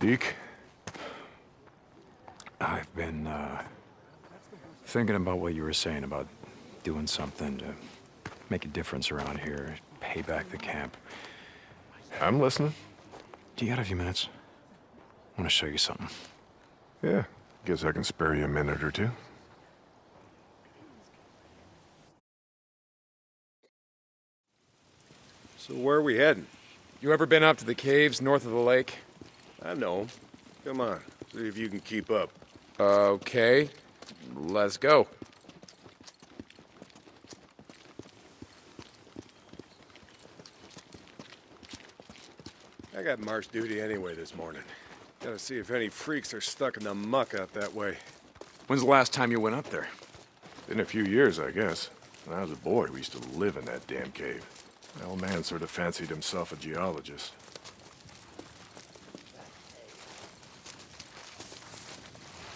Deke? I've been, thinking about what you were saying about doing something to make a difference around here, pay back the camp. I'm listening. Do you got a few minutes? I want to show you something. Yeah, guess I can spare you a minute or two. So where are we heading? You ever been up to the caves north of the lake? I know 'em. Come on, see if you can keep up. Okay, let's go. I got march duty anyway this morning. Gotta see if any freaks are stuck in the muck out that way. When's the last time you went up there? Been a few years, I guess. When I was a boy, we used to live in that damn cave. My old man sort of fancied himself a geologist.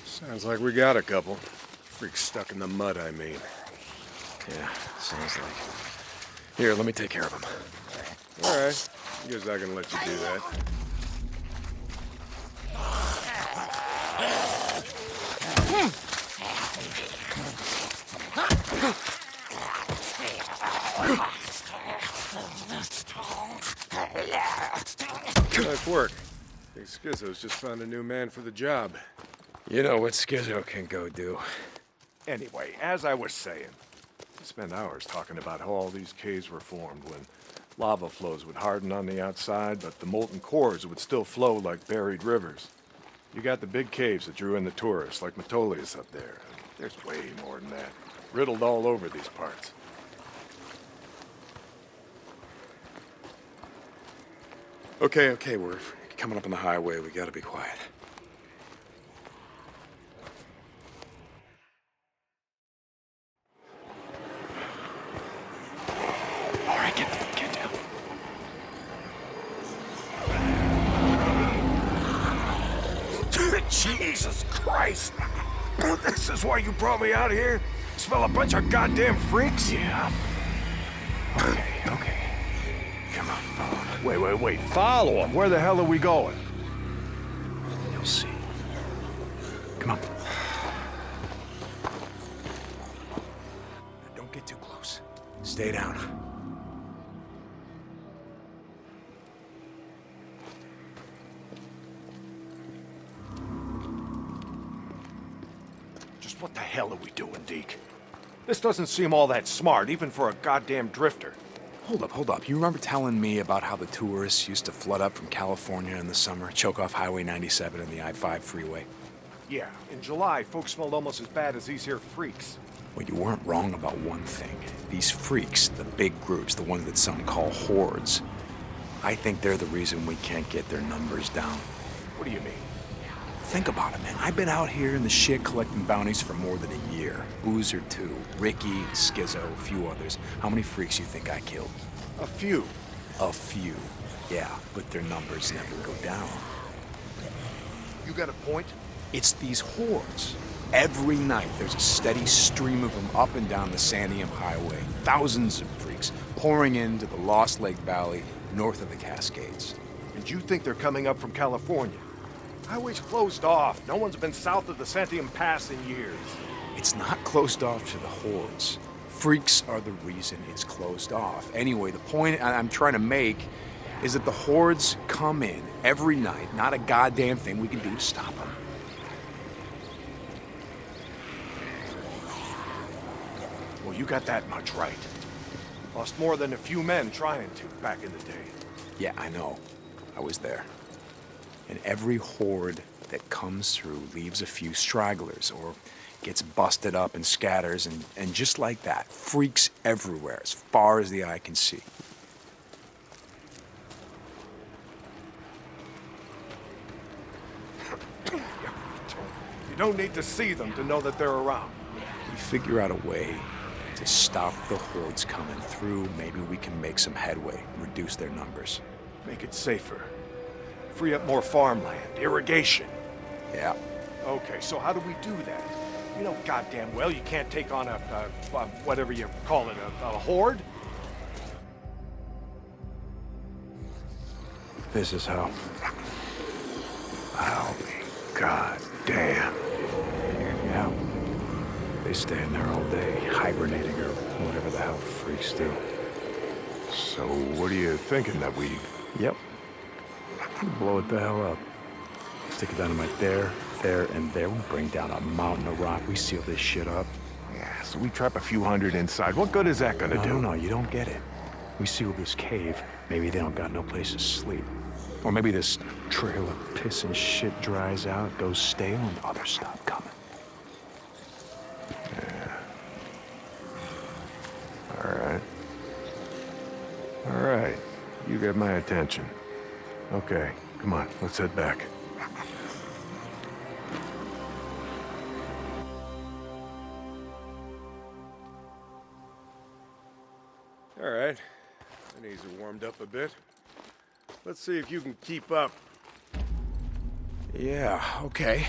Sounds like we got a couple. Freaks stuck in the mud, I mean. Yeah, sounds like. Here, let me take care of him. All right, guess I can let you do that. Nice work. Think Schizo's just found a new man for the job. You know what Schizo can go do. Anyway, as I was saying, we spent hours talking about how all these caves were formed when lava flows would harden on the outside, but the molten cores would still flow like buried rivers. You got the big caves that drew in the tourists, like Metolius up there. There's way more than that, riddled all over these parts. Okay, we're coming up on the highway. We gotta be quiet. All right, get down. Jesus Christ! This is why you brought me out here? Smell a bunch of goddamn freaks? Yeah. Okay. Come on, follow me. Wait. Follow them. Where the hell are we going? You'll see. Come on. Don't get too close. Stay down. Just what the hell are we doing, Deke? This doesn't seem all that smart, even for a goddamn drifter. Hold up. You remember telling me about how the tourists used to flood up from California in the summer, choke off Highway 97 and the I-5 freeway? Yeah, in July, folks smelled almost as bad as these here freaks. Well, you weren't wrong about one thing. These freaks, the big groups, the ones that some call hordes, I think they're the reason we can't get their numbers down. What do you mean? Think about it, man. I've been out here in the shit collecting bounties for more than a year. Boozer, too. Ricky, Schizo, a few others. How many freaks you think I killed? A few. A few. Yeah, but their numbers never go down. You got a point? It's these hordes. Every night, there's a steady stream of them up and down the Santiam Highway. Thousands of freaks pouring into the Lost Lake Valley north of the Cascades. And you think they're coming up from California? Highway's closed off. No one's been south of the Santiam Pass in years. It's not closed off to the hordes. Freaks are the reason it's closed off. Anyway, the point I'm trying to make is that the hordes come in every night. Not a goddamn thing we can do to stop them. Well, you got that much right. Lost more than a few men trying to back in the day. Yeah, I know. I was there. And every horde that comes through leaves a few stragglers or gets busted up and scatters, and just like that, freaks everywhere as far as the eye can see. You don't need to see them to know that they're around. We figure out a way to stop the hordes coming through. Maybe we can make some headway, reduce their numbers. Make it safer. Free up more farmland, irrigation. Yeah. Okay, so how do we do that? You know goddamn well you can't take on a whatever you call it, a horde? This is how. I'll be goddamn. Yeah. They stay in there all day, hibernating or whatever the hell freaks do. So what are you thinking that we... Yep. Blow it the hell up. Stick it dynamite there, and there. We bring down a mountain of rock. We seal this shit up. Yeah, so we trap a few hundred inside. What good is that gonna do? No, you don't get it. We seal this cave. Maybe they don't got no place to sleep. Or maybe this trail of piss and shit dries out, goes stale, and others stop coming. All right. You get my attention. Okay, come on, let's head back. All right. My knees are warmed up a bit. Let's see if you can keep up. Yeah, okay.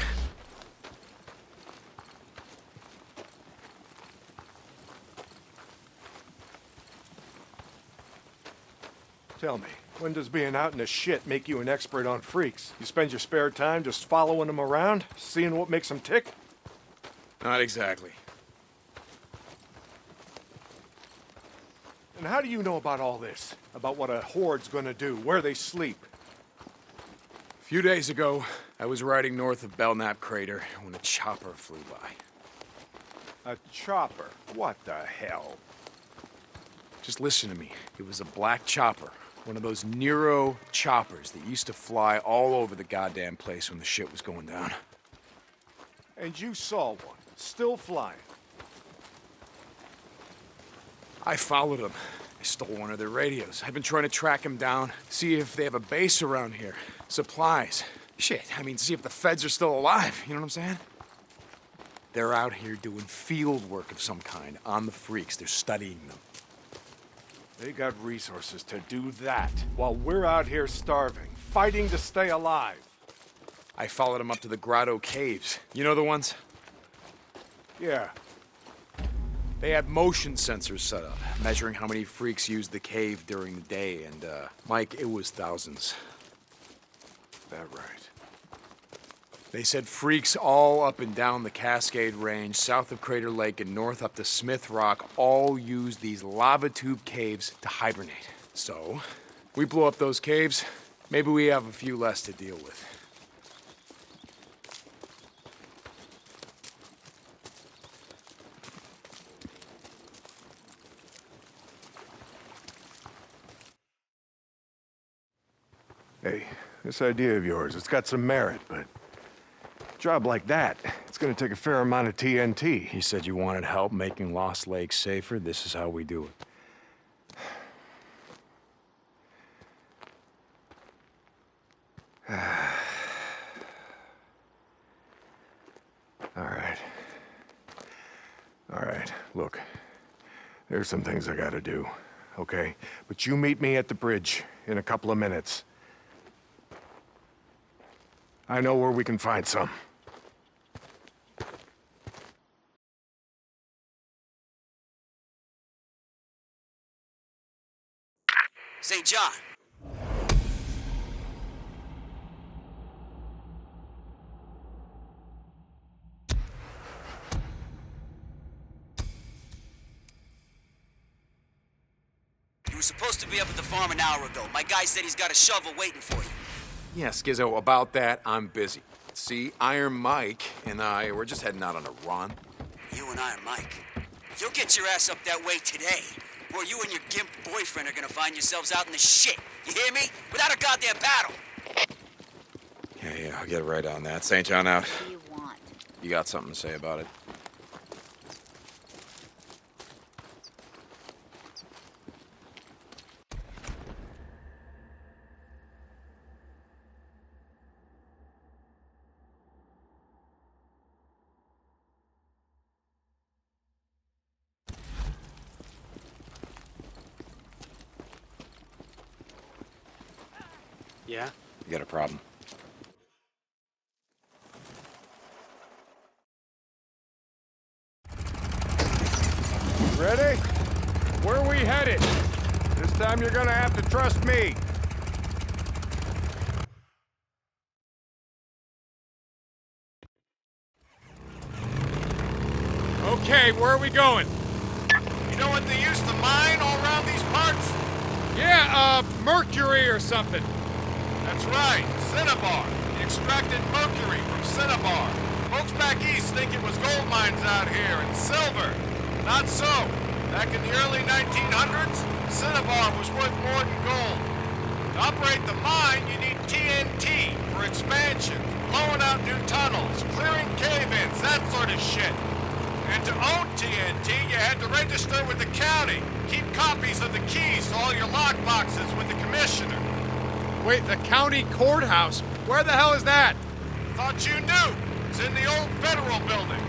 Tell me, when does being out in the shit make you an expert on freaks? You spend your spare time just following them around, seeing what makes them tick? Not exactly. And how do you know about all this? About what a horde's gonna do, where they sleep? A few days ago, I was riding north of Belknap Crater when a chopper flew by. A chopper? What the hell? Just listen to me. It was a black chopper. One of those Nero choppers that used to fly all over the goddamn place when the shit was going down. And you saw one, still flying. I followed them. I stole one of their radios. I've been trying to track them down, see if they have a base around here. Supplies. Shit, I mean, see if the feds are still alive, you know what I'm saying? They're out here doing field work of some kind on the freaks. They're studying them. They got resources to do that, while we're out here starving, fighting to stay alive. I followed them up to the Grotto Caves. You know the ones? Yeah. They had motion sensors set up, measuring how many freaks used the cave during the day, and, Mike, it was thousands. That right. They said freaks all up and down the Cascade Range, south of Crater Lake and north up to Smith Rock, all use these lava tube caves to hibernate. So, we blow up those caves, maybe we have a few less to deal with. Hey, this idea of yours, it's got some merit, but... a job like that, it's gonna take a fair amount of TNT. You said you wanted help making Lost Lake safer. This is how we do it. All right, look. There's some things I gotta do, okay? But you meet me at the bridge in a couple of minutes. I know where we can find some. St. John. You were supposed to be up at the farm an hour ago. My guy said he's got a shovel waiting for you. Yeah, Skizzo, about that, I'm busy. See, Iron Mike and I, we're just heading out on a run. You and Iron Mike. You'll get your ass up that way today, or you and your gimp boyfriend are gonna find yourselves out in the shit. You hear me? Without a goddamn battle. Yeah, I'll get right on that. St. John out. What do you want? You got something to say about it? Yeah? You got a problem? Ready? Where are we headed? This time you're gonna have to trust me. Okay, where are we going? You know what they used to mine all around these parts? Yeah, mercury or something. That's right, cinnabar. They extracted mercury from cinnabar. Folks back east think it was gold mines out here and silver. Not so. Back in the early 1900s, cinnabar was worth more than gold. To operate the mine, you need TNT for expansions, blowing out new tunnels, clearing cave-ins, that sort of shit. And to own TNT, you had to register with the county. Keep copies of the keys to all your lockboxes with the commissioner. Wait, the county courthouse? Where the hell is that? Thought you knew. It's in the old federal building.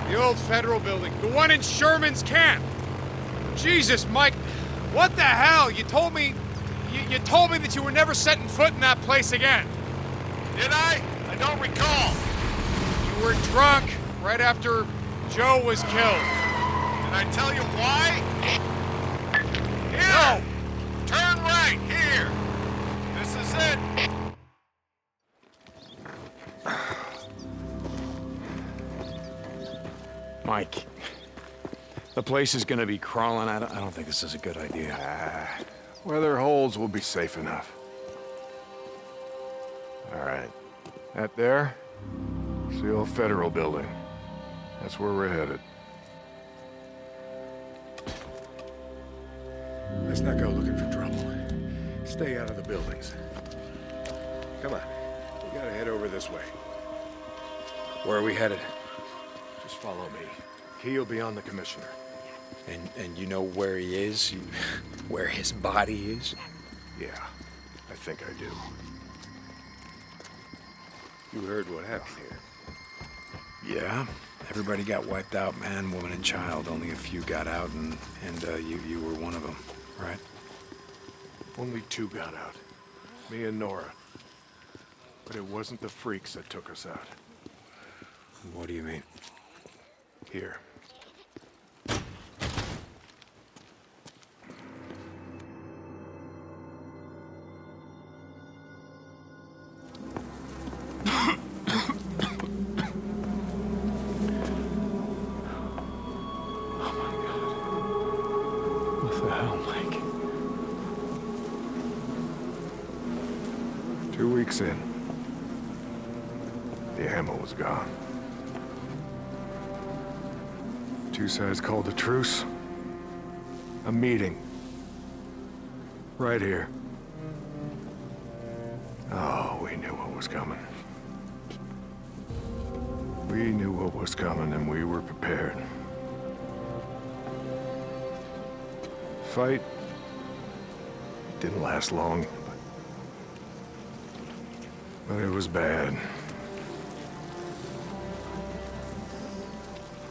The old federal building. The one in Sherman's camp. Jesus, Mike. What the hell? You told me... You told me that you were never setting foot in that place again. Did I? I don't recall. You were drunk right after Joe was killed. Did I tell you why? Here! No! Turn right, here! This is it. Mike, the place is gonna be crawling. I don't think this is a good idea. Weather holes will be safe enough. All right. That there? It's the old federal building. That's where we're headed. Let's not go looking for trouble. Stay out of the buildings. Come on. We gotta head over this way. Where are we headed? Just follow me. Key will be on the commissioner. And you know where he is? Where his body is? Yeah, I think I do. You heard what happened here. Yeah. Everybody got wiped out, man, woman, and child. Only a few got out, and you were one of them, right? Only 2 got out. Me and Nora. But it wasn't the freaks that took us out. What do you mean? Here. What the hell, Mike? 2 weeks in. The ammo was gone. 2 sides called a truce. A meeting. Right here. Oh, we knew what was coming. We knew what was coming and we were prepared. Fight didn't last long, but it was bad.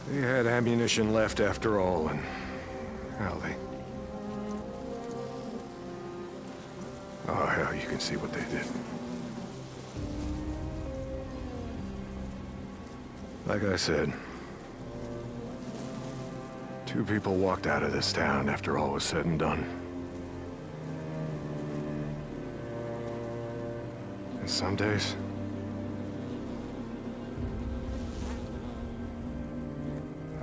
They had ammunition left after all, and hell, oh, hell, you can see what they did. Like I said, 2 people walked out of this town after all was said and done. And some days,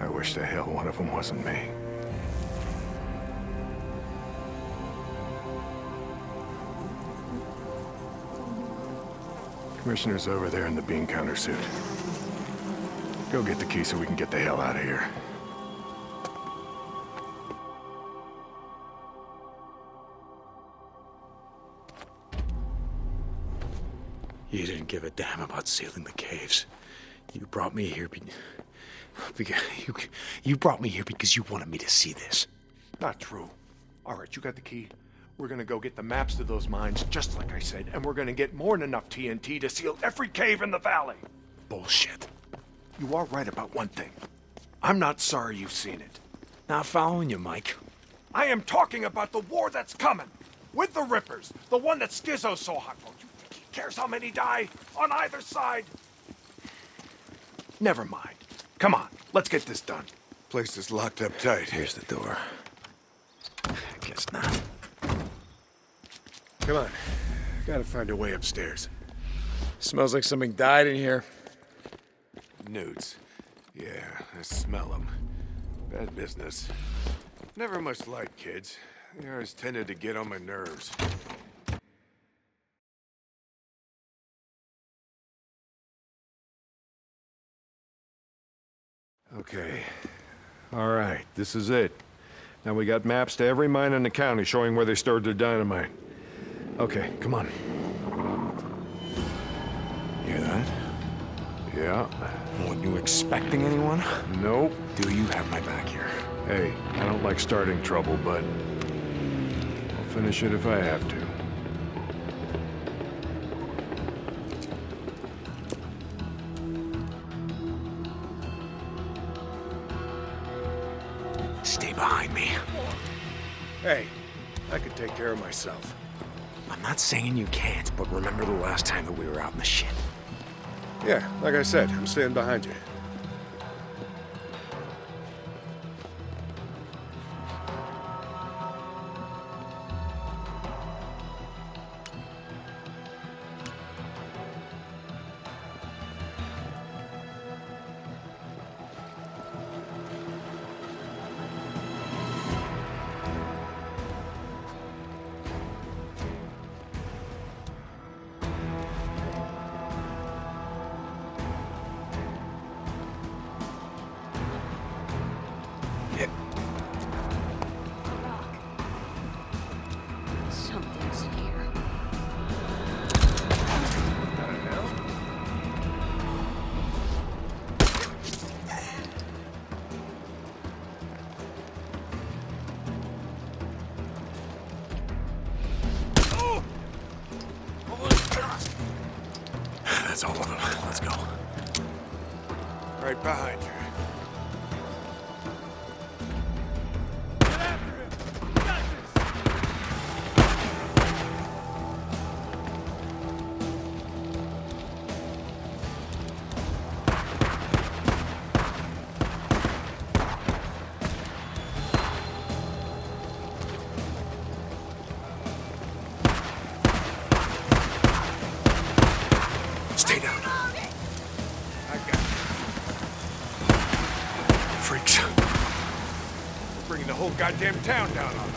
I wish the hell one of them wasn't me. Commissioner's over there in the bean counter suit. Go get the key so we can get the hell out of here. You didn't give a damn about sealing the caves. You brought me here you brought me here because you wanted me to see this. Not true. All right, you got the key. We're gonna go get the maps to those mines, just like I said, and we're gonna get more than enough TNT to seal every cave in the valley. Bullshit. You are right about one thing. I'm not sorry you've seen it. Not following you, Mike. I am talking about the war that's coming. With the Rippers. The one that Skizzo's so hot for. You think he cares how many die? On either side? Never mind. Come on, let's get this done. Place is locked up tight. Here's the door. I guess not. Come on. Gotta find a way upstairs. Smells like something died in here. Nudes. Yeah, I smell them. Bad business. Never much liked kids. They always tended to get on my nerves. Okay. All right, this is it. Now we got maps to every mine in the county showing where they stored their dynamite. Okay, come on. Hear that? Yeah. Weren't you expecting anyone? Nope. Do you have my back here? Hey, I don't like starting trouble, but I'll finish it if I have to. Stay behind me. Hey, I could take care of myself. I'm not saying you can't, but remember the last time that we were out in the shit. Yeah, like I said, I'm staying behind you. Something's here. That's all of them. Let's go. Right behind you. Stay down. I got you. Freaks. We're bringing the whole goddamn town down on us.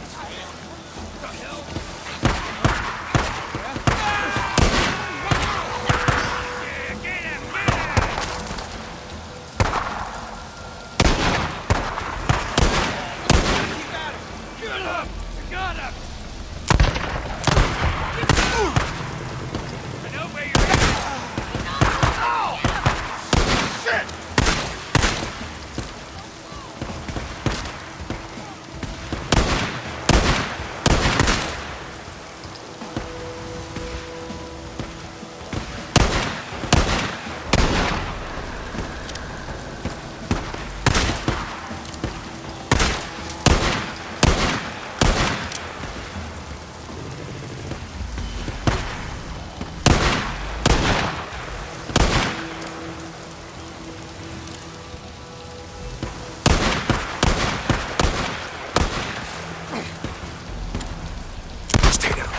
Stay down.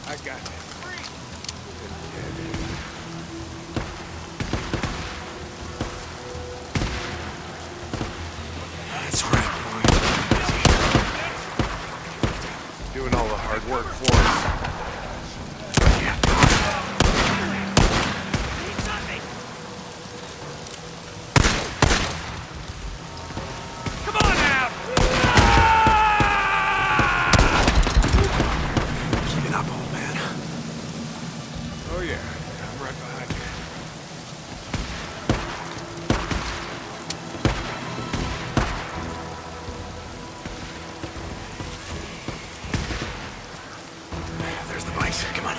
I got you. That's right, boy. Doing all the hard work for us. Keep it up, old man. Oh yeah, I'm right behind you. There's the bikes. Come on.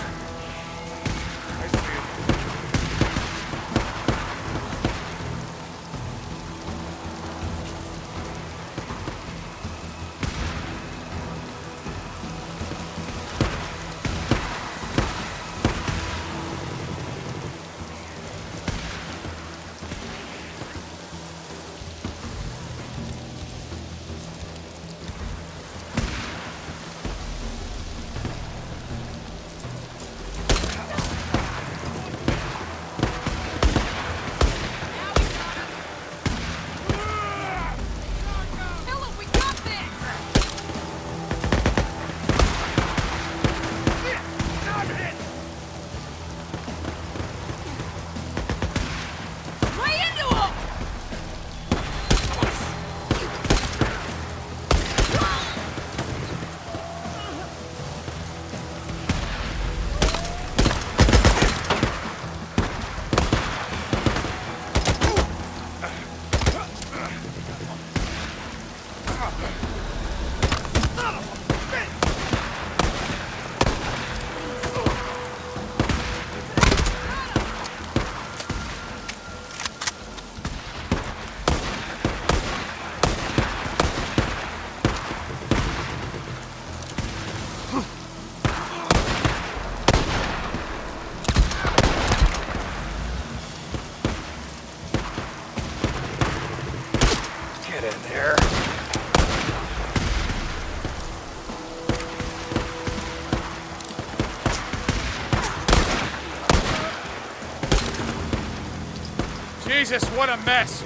Jesus, what a mess!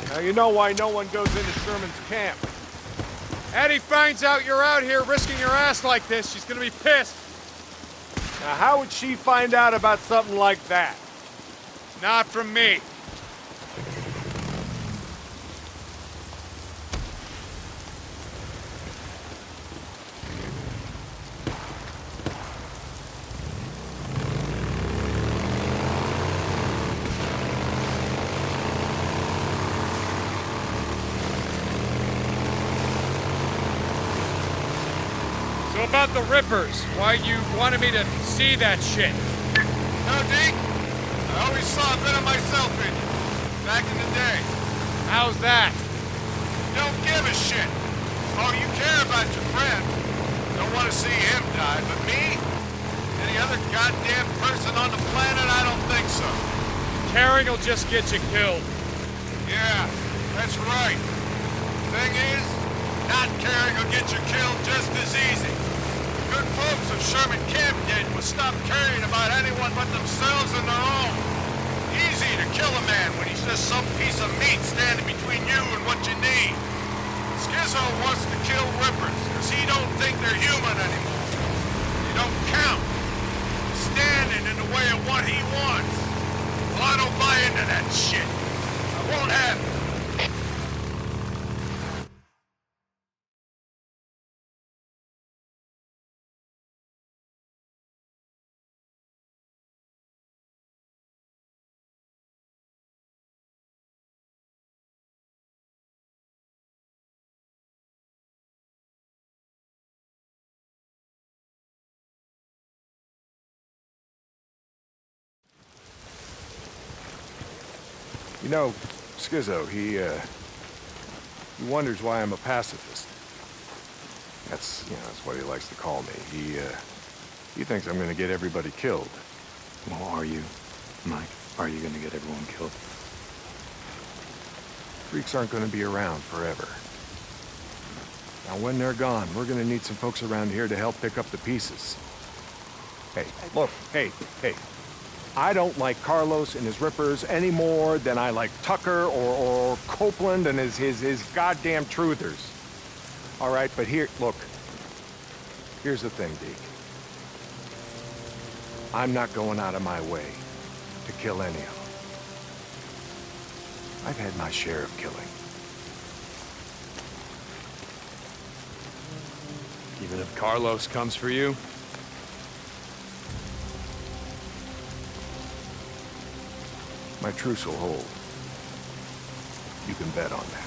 Now you know why no one goes into Sherman's camp. Eddie finds out you're out here risking your ass like this, she's gonna be pissed. Now how would she find out about something like that? Not from me. So about the Rippers, why you wanted me to see that shit? No, Deke? I always saw a bit of myself in you. Back in the day. How's that? You don't give a shit. Oh, you care about your friend. Don't want to see him die, but me? Any other goddamn person on the planet? I don't think so. Caring will just get you killed. Yeah, that's right. Thing is, not caring will get you killed just as easy. Good folks of Sherman Camp did was stop caring about anyone but themselves and their own. Easy to kill a man when he's just some piece of meat standing between you and what you need. Skizzo wants to kill Rippers because he don't think they're human anymore. They don't count. Standing in the way of what he wants. Well, I don't buy into that shit. I won't have it. You know, Skizzo, he wonders why I'm a pacifist. That's what he likes to call me. He thinks I'm gonna get everybody killed. Well, are you, Mike? Are you gonna get everyone killed? Freaks aren't gonna be around forever. Now, when they're gone, we're gonna need some folks around here to help pick up the pieces. Hey, look, hey. I don't like Carlos and his Rippers any more than I like Tucker or Copeland and his goddamn truthers. All right, but here's the thing, Deke. I'm not going out of my way to kill any of them. I've had my share of killing. Even if Carlos comes for you? My truce will hold. You can bet on that.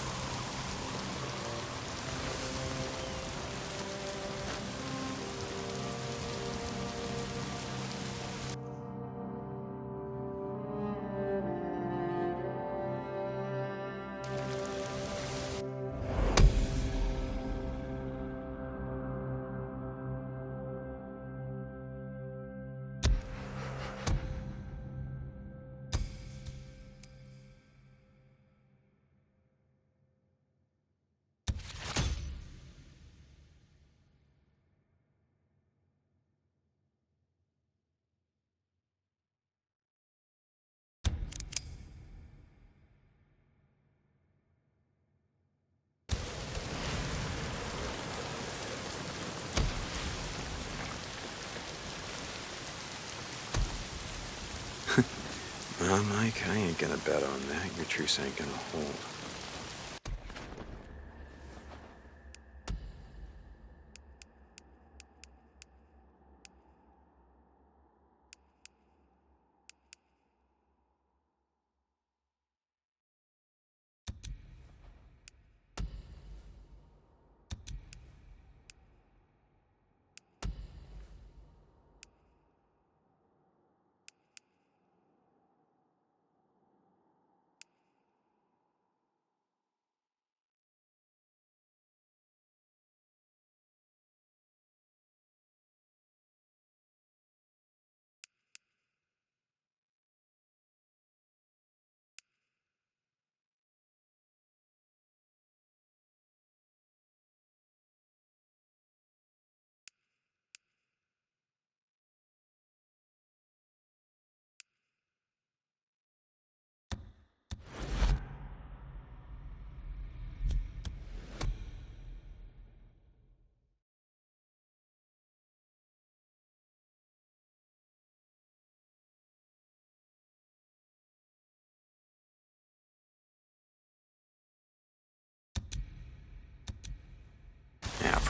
Well, Mike, I ain't gonna bet on that. Your truce ain't gonna hold.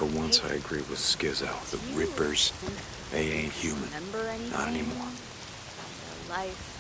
for once I agree with Skizzo. The Rippers, they ain't human. Not anymore. Life